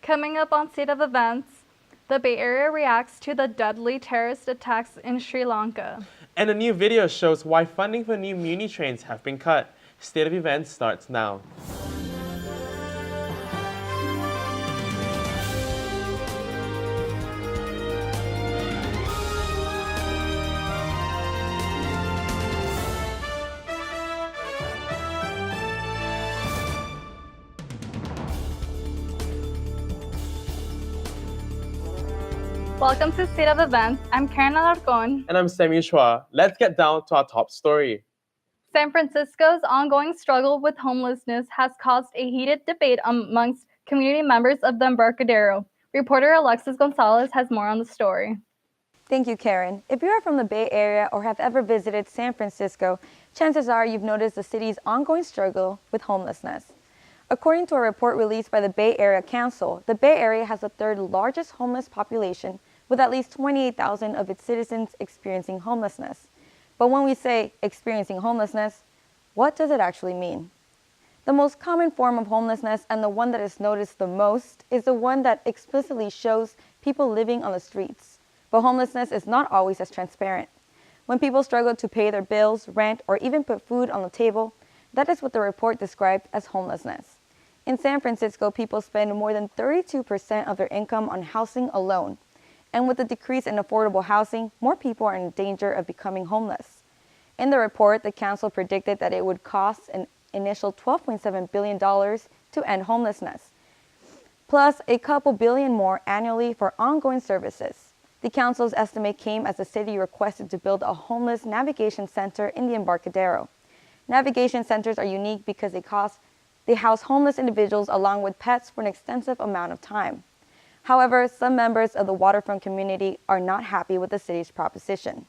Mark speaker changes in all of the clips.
Speaker 1: Coming up on State of Events, the Bay Area reacts to the deadly terrorist attacks in Sri Lanka.
Speaker 2: And a new video shows why funding for new Muni trains have been cut. State of Events starts now.
Speaker 1: Welcome to State of Events. I'm Karen Alarcon.
Speaker 2: And I'm Samuel Chua. Let's get down to our top story.
Speaker 1: San Francisco's ongoing struggle with homelessness has caused a heated debate amongst community members of the Embarcadero. Reporter Alexis Gonzalez has more on the story.
Speaker 3: Thank you, Karen. If you are from the Bay Area or have ever visited San Francisco, chances are you've noticed the city's ongoing struggle with homelessness. According to a report released by the Bay Area Council, the Bay Area has the third largest homeless population, with at least 28,000 of its citizens experiencing homelessness. But when we say experiencing homelessness, what does it actually mean? The most common form of homelessness, and the one that is noticed the most, is the one that explicitly shows people living on the streets. But homelessness is not always as transparent. When people struggle to pay their bills, rent, or even put food on the table, that is what the report described as homelessness. In San Francisco, people spend more than 32% of their income on housing alone. And with the decrease in affordable housing, more people are in danger of becoming homeless. In the report, the council predicted that it would cost an initial $12.7 billion to end homelessness, plus a couple billion more annually for ongoing services. The council's estimate came as the city requested to build a homeless navigation center in the Embarcadero. Navigation centers are unique because they house homeless individuals along with pets for an extensive amount of time. However, some members of the waterfront community are not happy with the city's proposition.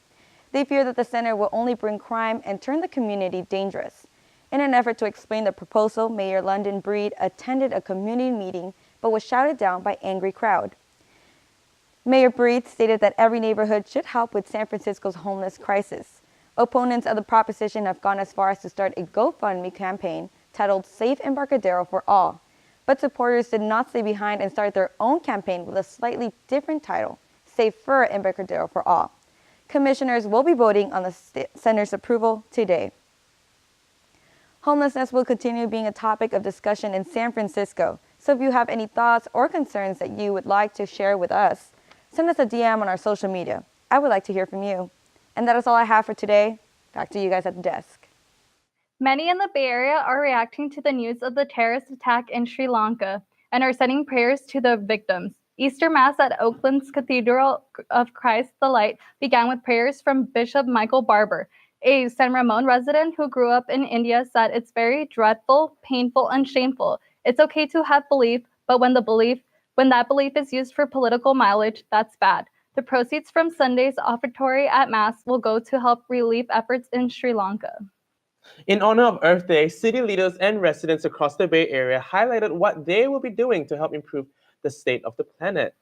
Speaker 3: They fear that the center will only bring crime and turn the community dangerous. In an effort to explain the proposal, Mayor London Breed attended a community meeting but was shouted down by an angry crowd. Mayor Breed stated that every neighborhood should help with San Francisco's homeless crisis. Opponents of the proposition have gone as far as to start a GoFundMe campaign titled Save Embarcadero for All. But supporters did not stay behind and start their own campaign with a slightly different title, Save for Embarcadero for All. Commissioners will be voting on the center's approval today. Homelessness will continue being a topic of discussion in San Francisco, so if you have any thoughts or concerns that you would like to share with us, send us a DM on our social media. I would like to hear from you. And that is all I have for today. Back to you guys at the desk.
Speaker 1: Many in the Bay Area are reacting to the news of the terrorist attack in Sri Lanka and are sending prayers to the victims. Easter Mass at Oakland's Cathedral of Christ the Light began with prayers from Bishop Michael Barber. A San Ramon resident who grew up in India said it's very dreadful, painful, and shameful. It's okay to have belief, but when that belief is used for political mileage, that's bad. The proceeds from Sunday's offertory at Mass will go to help relief efforts in Sri Lanka.
Speaker 2: In honor of Earth Day, city leaders and residents across the Bay Area highlighted what they will be doing to help improve the state of the planet.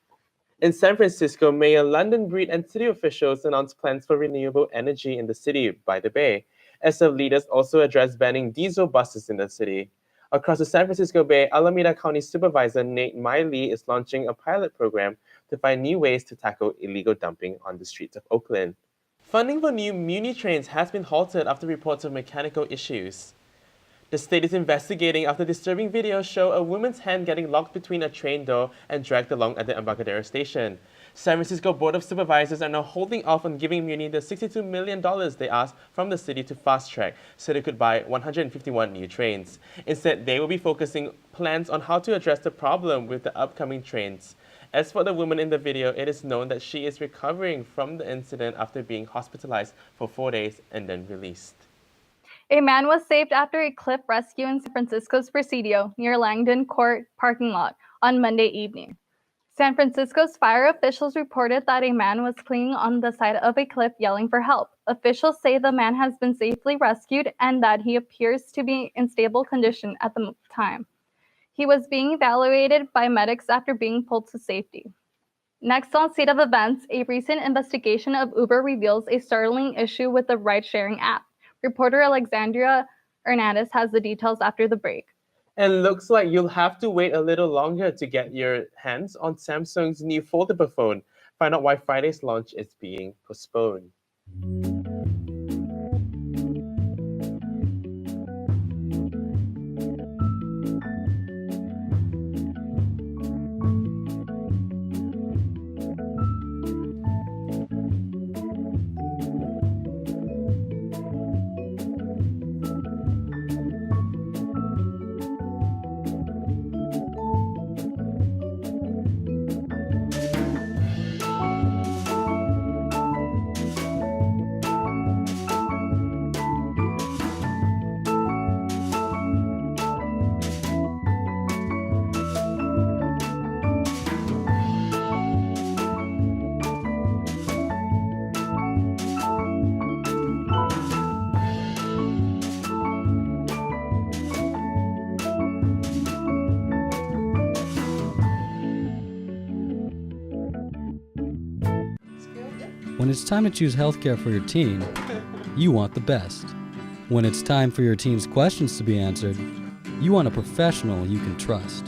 Speaker 2: In San Francisco, Mayor London Breed and city officials announced plans for renewable energy in the city by the Bay. SF leaders also addressed banning diesel buses in the city. Across the San Francisco Bay, Alameda County Supervisor Nate Miley is launching a pilot program to find new ways to tackle illegal dumping on the streets of Oakland. Funding for new Muni trains has been halted after reports of mechanical issues. The state is investigating after disturbing videos show a woman's hand getting locked between a train door and dragged along at the Embarcadero station. San Francisco Board of Supervisors are now holding off on giving Muni the $62 million they asked from the city to fast track so they could buy 151 new trains. Instead, they will be focusing plans on how to address the problem with the upcoming trains. As for the woman in the video, it is known that she is recovering from the incident after being hospitalized for 4 days and then released.
Speaker 1: A man was saved after a cliff rescue in San Francisco's Presidio near Langdon Court parking lot on Monday evening. San Francisco's fire officials reported that a man was clinging on the side of a cliff yelling for help. Officials say the man has been safely rescued and that he appears to be in stable condition at the time. He was being evaluated by medics after being pulled to safety. Next on State of Events, a recent investigation of Uber reveals a startling issue with the ride-sharing app. Reporter Alexandria Hernandez has the details after the break.
Speaker 2: And looks like you'll have to wait a little longer to get your hands on Samsung's new foldable phone. Find out why Friday's launch is being postponed.
Speaker 4: When it's time to choose healthcare for your teen, you want the best. When it's time for your teen's questions to be answered, you want a professional you can trust.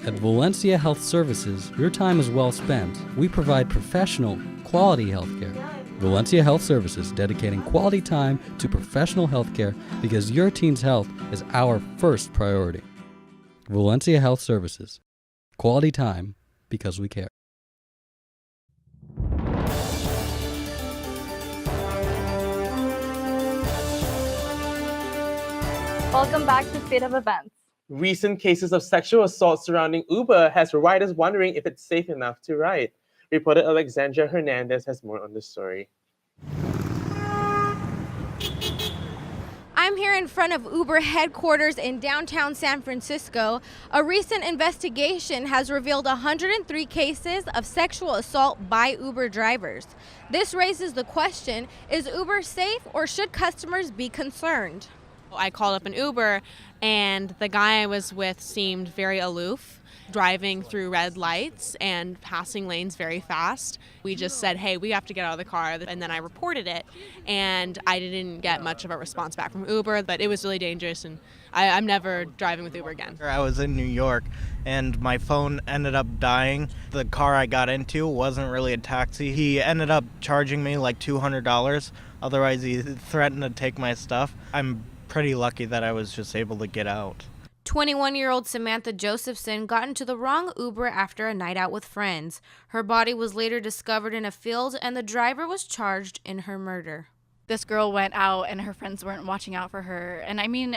Speaker 4: At Valencia Health Services, your time is well spent. We provide professional, quality healthcare. Valencia Health Services, dedicating quality time to professional healthcare because your teen's health is our first priority. Valencia Health Services, quality time because we care.
Speaker 1: Welcome back to State of Events.
Speaker 2: Recent cases of sexual assault surrounding Uber has riders wondering if it's safe enough to ride. Reporter Alexandra Hernandez has more on the story.
Speaker 5: I'm here in front of Uber headquarters in downtown San Francisco. A recent investigation has revealed 103 cases of sexual assault by Uber drivers. This raises the question, is Uber safe or should customers be concerned?
Speaker 6: I called up an Uber and the guy I was with seemed very aloof, driving through red lights and passing lanes very fast. We just said, hey, we have to get out of the car, and then I reported it, and I didn't get much of a response back from Uber, but it was really dangerous, and I'm never driving with Uber again.
Speaker 7: I was in New York and my phone ended up dying. The car I got into wasn't really a taxi. He ended up charging me like $200. Otherwise, he threatened to take my stuff. I'm pretty lucky that I was just able to get out.
Speaker 5: 21-year-old Samantha Josephson got into the wrong Uber after a night out with friends. Her body was later discovered in a field and the driver was charged in her murder.
Speaker 8: This girl went out and her friends weren't watching out for her. And I mean,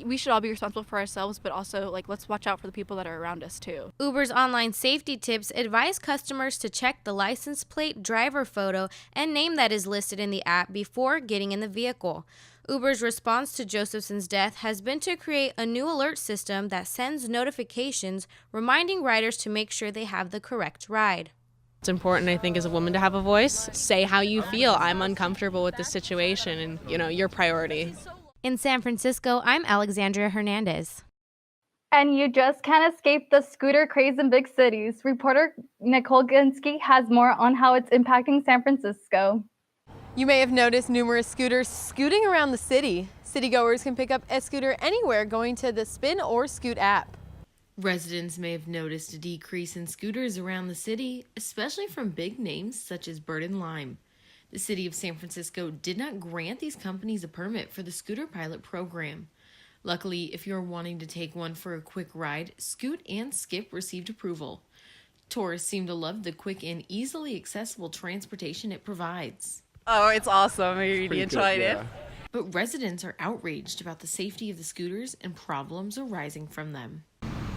Speaker 8: we should all be responsible for ourselves, but also let's watch out for the people that are around us too.
Speaker 5: Uber's online safety tips advise customers to check the license plate, driver photo, and name that is listed in the app before getting in the vehicle. Uber's response to Josephson's death has been to create a new alert system that sends notifications reminding riders to make sure they have the correct ride.
Speaker 6: It's important, I think, as a woman to have a voice. Say how you feel. I'm uncomfortable with this situation and, your priority.
Speaker 5: In San Francisco, I'm Alexandra Hernandez.
Speaker 1: And you just can't escape the scooter craze in big cities. Reporter Nicole Ginsky has more on how it's impacting San Francisco.
Speaker 9: You may have noticed numerous scooters scooting around the city. Citygoers can pick up a scooter anywhere going to the Spin or Scoot app.
Speaker 10: Residents may have noticed a decrease in scooters around the city, especially from big names such as Bird and Lime. The city of San Francisco did not grant these companies a permit for the scooter pilot program. Luckily, if you're wanting to take one for a quick ride, Scoot and Skip received approval. Tourists seem to love the quick and easily accessible transportation it provides.
Speaker 9: Oh, it's awesome. I really enjoyed it.
Speaker 10: But residents are outraged about the safety of the scooters and problems arising from them.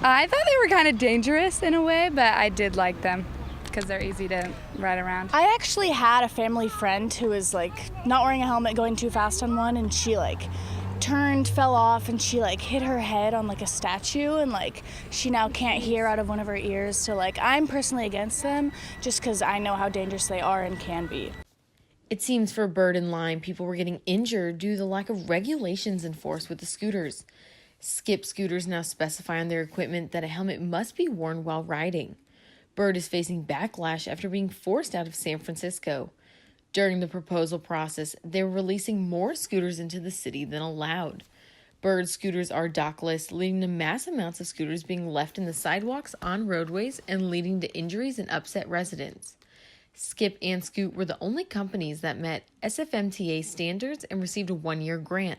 Speaker 11: I thought they were kind of dangerous in a way, but I did like them because they're easy to ride around.
Speaker 12: I actually had a family friend who was not wearing a helmet going too fast on one, and she turned, fell off, and she hit her head on a statue, and she now can't hear out of one of her ears. So I'm personally against them just because I know how dangerous they are and can be.
Speaker 10: It seems for Bird and Lime, people were getting injured due to the lack of regulations enforced with the scooters. Skip scooters now specify on their equipment that a helmet must be worn while riding. Bird is facing backlash after being forced out of San Francisco. During the proposal process, they were releasing more scooters into the city than allowed. Bird scooters are dockless, leading to mass amounts of scooters being left in the sidewalks, on roadways, and leading to injuries and upset residents. Skip and Scoot were the only companies that met SFMTA standards and received a 1-year grant.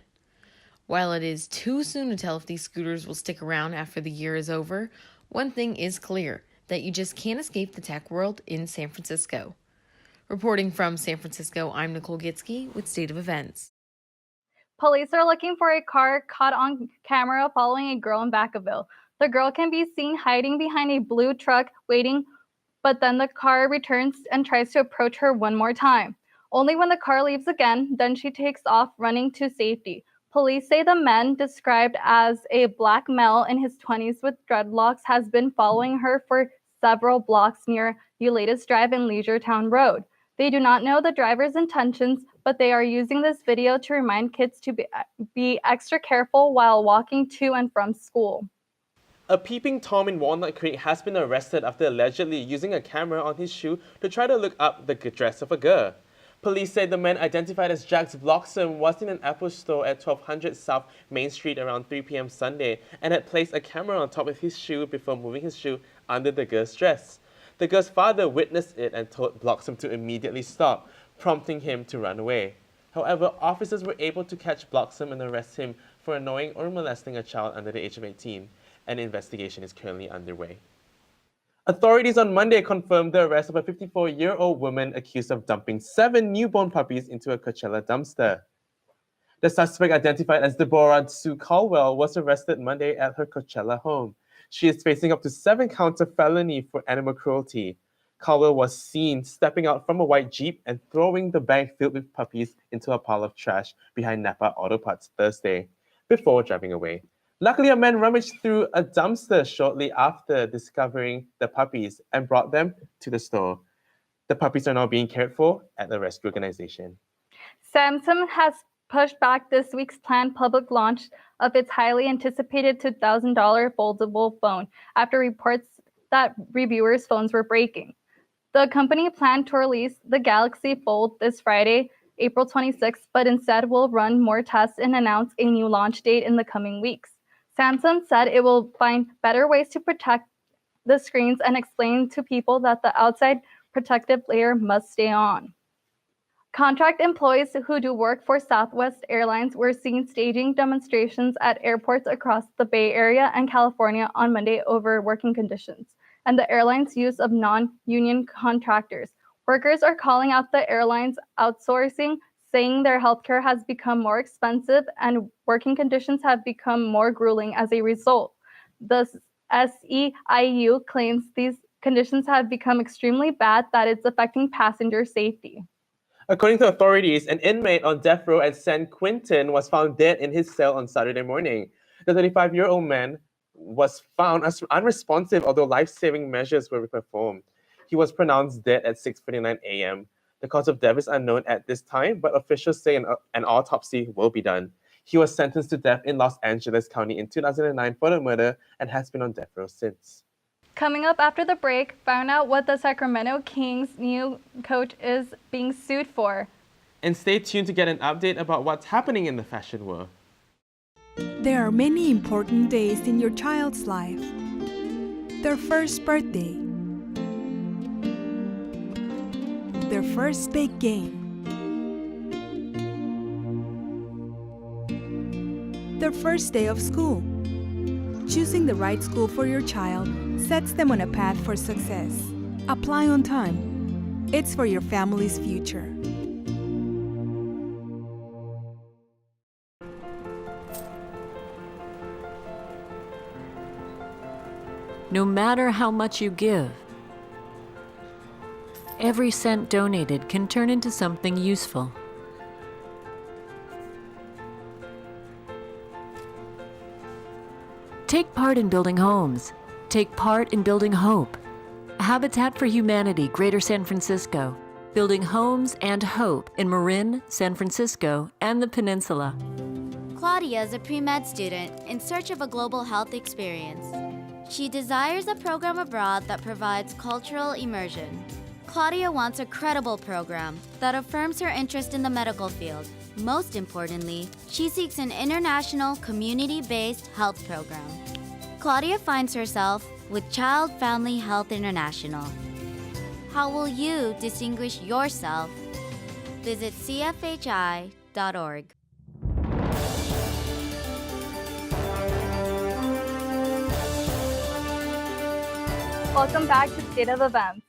Speaker 10: While it is too soon to tell if these scooters will stick around after the year is over, one thing is clear, that you just can't escape the tech world in San Francisco. Reporting from San Francisco, I'm Nicole Gitsky with State of Events.
Speaker 1: Police are looking for a car caught on camera following a girl in Vacaville. The girl can be seen hiding behind a blue truck waiting, but then the car returns and tries to approach her one more time. Only when the car leaves again, then she takes off running to safety. Police say the man, described as a black male in his 20s with dreadlocks, has been following her for several blocks near Ulysses Drive and Leisure Town Road. They do not know the driver's intentions, but they are using this video to remind kids to be extra careful while walking to and from school.
Speaker 2: A peeping Tom in Walnut Creek has been arrested after allegedly using a camera on his shoe to try to look up the dress of a girl. Police say the man, identified as Jax Bloxham, was in an Apple store at 1200 South Main Street around 3 p.m. Sunday and had placed a camera on top of his shoe before moving his shoe under the girl's dress. The girl's father witnessed it and told Bloxham to immediately stop, prompting him to run away. However, officers were able to catch Bloxham and arrest him for annoying or molesting a child under the age of 18. An investigation is currently underway. Authorities on Monday confirmed the arrest of a 54-year-old woman accused of dumping 7 newborn puppies into a Coachella dumpster. The suspect, identified as Deborah Sue Caldwell, was arrested Monday at her Coachella home. She is facing up to 7 counts of felony for animal cruelty. Caldwell was seen stepping out from a white Jeep and throwing the bag filled with puppies into a pile of trash behind Napa Auto Parts Thursday, before driving away. Luckily, a man rummaged through a dumpster shortly after discovering the puppies and brought them to the store. The puppies are now being cared for at the rescue organization.
Speaker 1: Samsung has pushed back this week's planned public launch of its highly anticipated $2,000 foldable phone after reports that reviewers' phones were breaking. The company planned to release the Galaxy Fold this Friday, April 26th, but instead will run more tests and announce a new launch date in the coming weeks. Samsung said it will find better ways to protect the screens and explain to people that the outside protective layer must stay on. Contract employees who do work for Southwest Airlines were seen staging demonstrations at airports across the Bay Area and California on Monday over working conditions and the airline's use of non-union contractors. Workers are calling out the airlines outsourcing, saying their healthcare has become more expensive and working conditions have become more grueling as a result. The SEIU claims these conditions have become extremely bad that it's affecting passenger safety.
Speaker 2: According to authorities, an inmate on death row at San Quentin was found dead in his cell on Saturday morning. The 35-year-old man was found as unresponsive, although life-saving measures were performed. He was pronounced dead at 6:49 a.m. The cause of death is unknown at this time, but officials say an autopsy will be done. He was sentenced to death in Los Angeles County in 2009 for the murder and has been on death row since.
Speaker 1: Coming up after the break, find out what the Sacramento Kings' new coach is being sued for.
Speaker 2: And stay tuned to get an update about what's happening in the fashion world.
Speaker 13: There are many important days in your child's life. Their first birthday, their first big game, their first day of school. Choosing the right school for your child sets them on a path for success. Apply on time. It's for your family's future.
Speaker 14: No matter how much you give, every cent donated can turn into something useful. Take part in building homes. Take part in building hope. Habitat for Humanity, Greater San Francisco, building homes and hope in Marin, San Francisco, and the Peninsula.
Speaker 15: Claudia is a pre-med student in search of a global health experience. She desires a program abroad that provides cultural immersion. Claudia wants a credible program that affirms her interest in the medical field. Most importantly, she seeks an international, community-based health program. Claudia finds herself with Child Family Health International. How will you distinguish yourself? Visit cfhi.org.
Speaker 1: Welcome back to State of Events.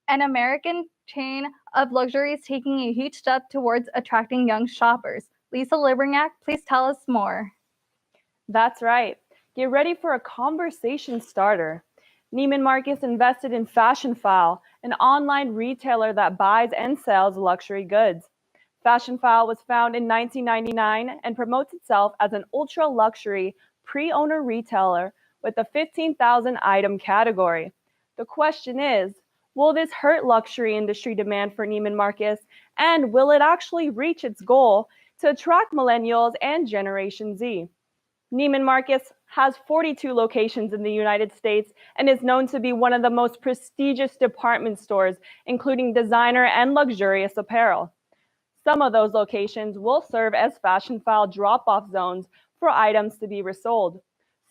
Speaker 1: An American chain of luxury is taking a huge step towards attracting young shoppers. Lisa Librignac, please tell us more.
Speaker 16: That's right. Get ready for a conversation starter. Neiman Marcus invested in Fashionphile, an online retailer that buys and sells luxury goods. Fashionphile was founded in 1999 and promotes itself as an ultra-luxury pre-owner retailer with a 15,000 item category. The question is, will this hurt luxury industry demand for Neiman Marcus, and will it actually reach its goal to attract millennials and Generation Z? Neiman Marcus has 42 locations in the United States and is known to be one of the most prestigious department stores, including designer and luxurious apparel. Some of those locations will serve as Fashionphile drop-off zones for items to be resold.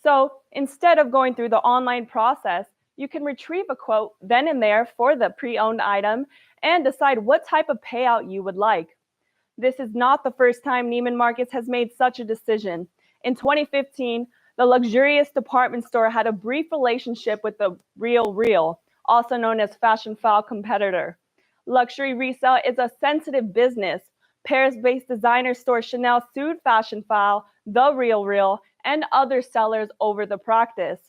Speaker 16: So instead of going through the online process, you can retrieve a quote then and there for the pre-owned item and decide what type of payout you would like. This is not the first time Neiman Marcus has made such a decision. In 2015, the luxurious department store had a brief relationship with the Real, also known as Fashionphile competitor. Luxury resale is a sensitive business. Paris-based designer store Chanel sued Fashionphile, the Real, and other sellers over the practice.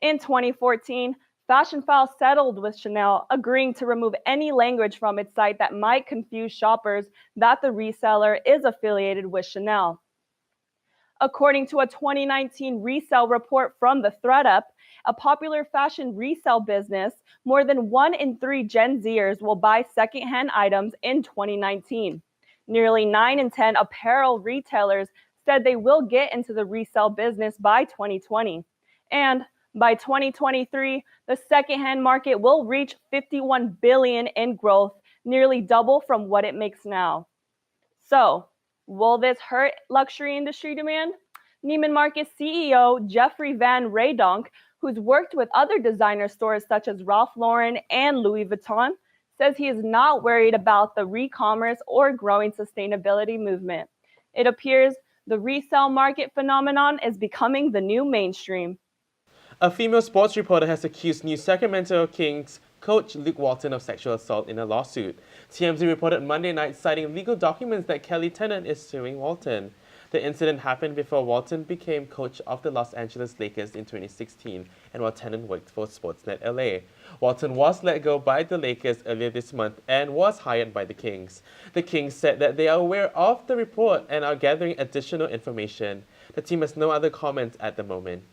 Speaker 16: In 2014, Fashionphile settled with Chanel, agreeing to remove any language from its site that might confuse shoppers that the reseller is affiliated with Chanel. According to a 2019 resale report from the ThredUp, a popular fashion resale business, more than 1 in 3 Gen Zers will buy secondhand items in 2019. Nearly 9 in 10 apparel retailers said they will get into the resale business by 2020. And by 2023, the secondhand market will reach $51 billion in growth, nearly double from what it makes now. So, will this hurt luxury industry demand? Neiman Marcus CEO Jeffrey Van Raydonk, who's worked with other designer stores such as Ralph Lauren and Louis Vuitton, says he is not worried about the re-commerce or growing sustainability movement. It appears the resale market phenomenon is becoming the new mainstream.
Speaker 2: A female sports reporter has accused New Sacramento Kings coach Luke Walton of sexual assault in a lawsuit. TMZ reported Monday night citing legal documents that Kelly Tennant is suing Walton. The incident happened before Walton became coach of the Los Angeles Lakers in 2016 and while Tennant worked for Sportsnet LA. Walton was let go by the Lakers earlier this month and was hired by the Kings. The Kings said that they are aware of the report and are gathering additional information. The team has no other comments at the moment.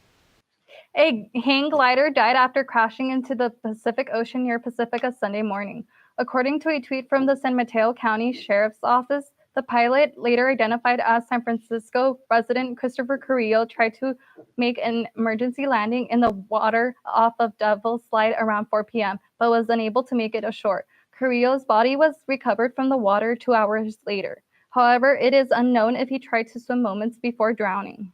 Speaker 1: A hang glider died after crashing into the Pacific Ocean near Pacifica Sunday morning. According to a tweet from the San Mateo County Sheriff's Office, the pilot, later identified as San Francisco resident Christopher Carrillo, tried to make an emergency landing in the water off of Devil's Slide around 4 p.m., but was unable to make it ashore. Carrillo's body was recovered from the water 2 hours later. However, it is unknown if he tried to swim moments before drowning.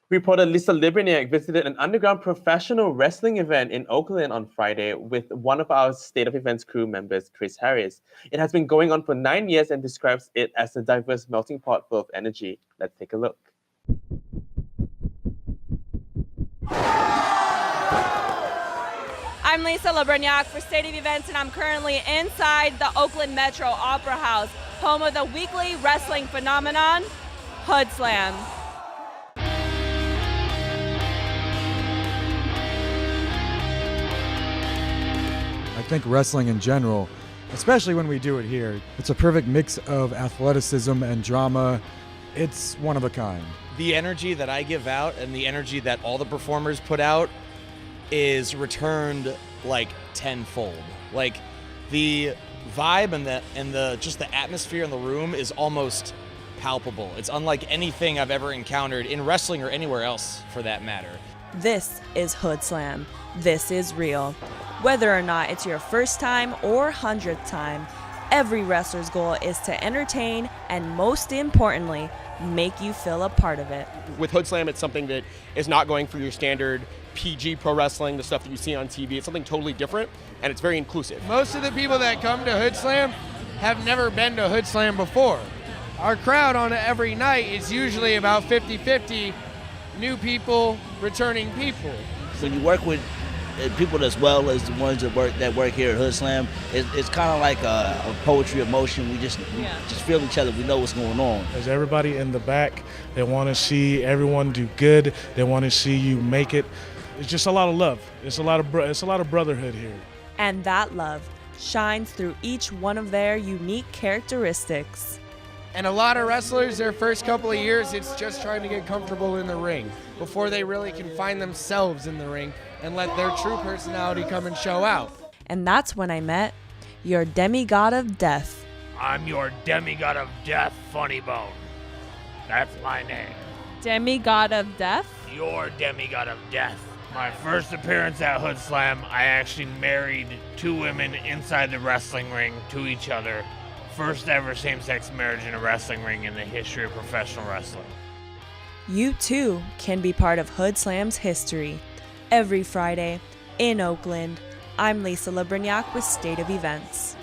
Speaker 2: Reporter Lisa Librignac visited an underground professional wrestling event in Oakland on Friday with one of our State of Events crew members, Chris Harris. It has been going on for 9 years and describes it as a diverse melting pot full of energy. Let's take a look.
Speaker 17: I'm Lisa Librignac for State of Events, and I'm currently inside the Oakland Metro Opera House, home of the weekly wrestling phenomenon, Hood Slam.
Speaker 18: I think wrestling in general, especially when we do it here, it's a perfect mix of athleticism and drama. It's one of a kind.
Speaker 19: The energy that I give out and the energy that all the performers put out is returned like tenfold. Like the vibe and the just the atmosphere in the room is almost palpable. It's unlike anything I've ever encountered in wrestling or anywhere else for that matter.
Speaker 20: This is Hood Slam. This is real. Whether or not it's your first time or 100th time, Every wrestler's goal is to entertain and, most importantly, make you feel a part of it.
Speaker 21: With Hood Slam, it's something that is not going for your standard PG pro wrestling, the stuff that you see on TV. It's something totally different, and it's very inclusive.
Speaker 22: Most of the people that come to Hood Slam have never been to Hood Slam before. Our crowd on every night is usually about 50-50, new people, returning people.
Speaker 23: When you work with people as well as the ones that work here at Hood Slam, it's kind of like a poetry of motion. We just feel each other. We know what's going on.
Speaker 24: There's everybody in the back. They want to see everyone do good. They want to see you make it. It's just a lot of love. It's a lot of brotherhood here.
Speaker 20: And that love shines through each one of their unique characteristics.
Speaker 22: And a lot of wrestlers, their first couple of years, it's just trying to get comfortable in the ring before they really can find themselves in the ring and let their true personality come and show out.
Speaker 20: And that's when I met your demigod of death.
Speaker 25: I'm your demigod of death, Funny Bone. That's my name.
Speaker 20: Demigod of death?
Speaker 25: Your demigod of death. My first appearance at Hood Slam, I actually married 2 women inside the wrestling ring to each other. First ever same-sex marriage in a wrestling ring in the history of professional wrestling.
Speaker 20: You too can be part of Hood Slam's history. Every Friday in Oakland, I'm Lisa Labrignac with State of Events.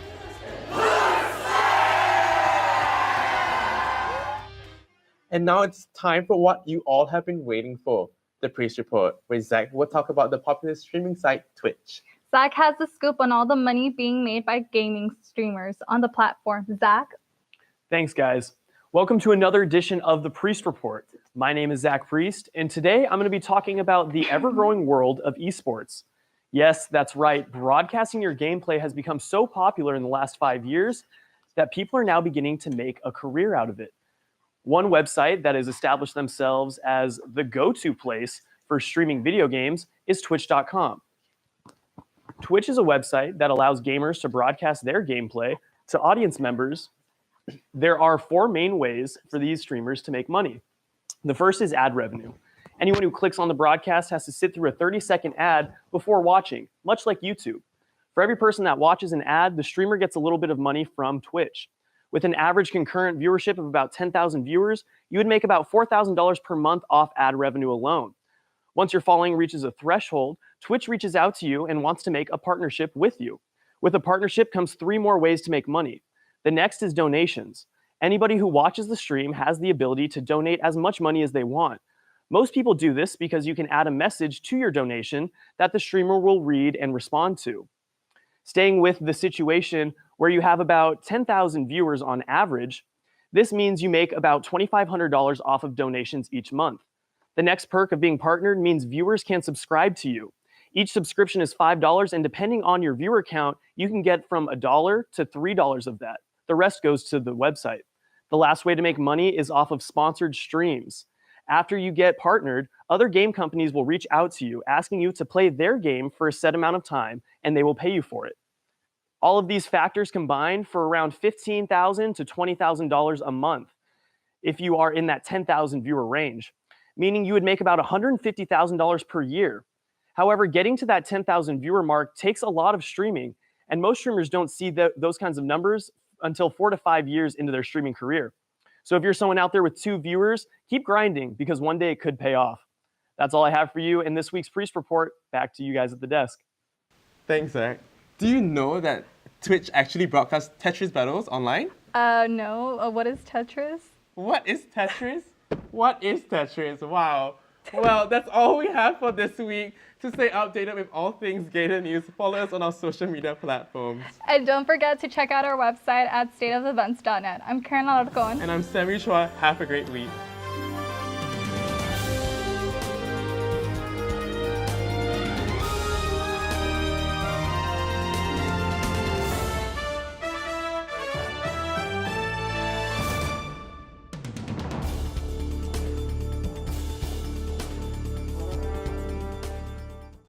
Speaker 2: And now it's time for what you all have been waiting for, the Priest Report, where Zach will talk about the popular streaming site Twitch.
Speaker 1: Zach has the scoop on all the money being made by gaming streamers on the platform. Zach?
Speaker 26: Thanks, guys. Welcome to another edition of the Priest Report. My name is Zach Priest, and today I'm going to be talking about the ever-growing world of esports. Yes, that's right. Broadcasting your gameplay has become so popular in the last 5 years that people are now beginning to make a career out of it. One website that has established themselves as the go-to place for streaming video games is Twitch.com. Twitch is a website that allows gamers to broadcast their gameplay to audience members. There are 4 main ways for these streamers to make money. The first is ad revenue. Anyone who clicks on the broadcast has to sit through a 30-second ad before watching, much like YouTube. For every person that watches an ad, the streamer gets a little bit of money from Twitch. With an average concurrent viewership of about 10,000 viewers, you would make about $4,000 per month off ad revenue alone. Once your following reaches a threshold, Twitch reaches out to you and wants to make a partnership with you. With a partnership comes 3 more ways to make money. The next is donations. Anybody who watches the stream has the ability to donate as much money as they want. Most people do this because you can add a message to your donation that the streamer will read and respond to. Staying with the situation where you have about 10,000 viewers on average, this means you make about $2,500 off of donations each month. The next perk of being partnered means viewers can subscribe to you. Each subscription is $5, and depending on your viewer count, you can get from $1 to $3 of that. The rest goes to the website. The last way to make money is off of sponsored streams. After you get partnered, other game companies will reach out to you asking you to play their game for a set amount of time, and they will pay you for it. All of these factors combine for around $15,000 to $20,000 a month if you are in that 10,000 viewer range, meaning you would make about $150,000 per year. However, getting to that 10,000 viewer mark takes a lot of streaming, and most streamers don't see those kinds of numbers until 4 to 5 years into their streaming career. So if you're someone out there with 2 viewers, keep grinding because one day it could pay off. That's all I have for you in this week's Priest Report. Back to you guys at the desk.
Speaker 2: Thanks, Zach. Do you know that Twitch actually broadcasts Tetris battles online?
Speaker 1: No. What is Tetris?
Speaker 2: What is Tetris? What is Tetris? Wow. Well, that's all we have for this week. To stay updated with all things Gator News, follow us on our social media platforms.
Speaker 1: And don't forget to check out our website at stateofevents.net. I'm Karen Alarcon.
Speaker 2: And I'm Sammy Chua. Have a great week.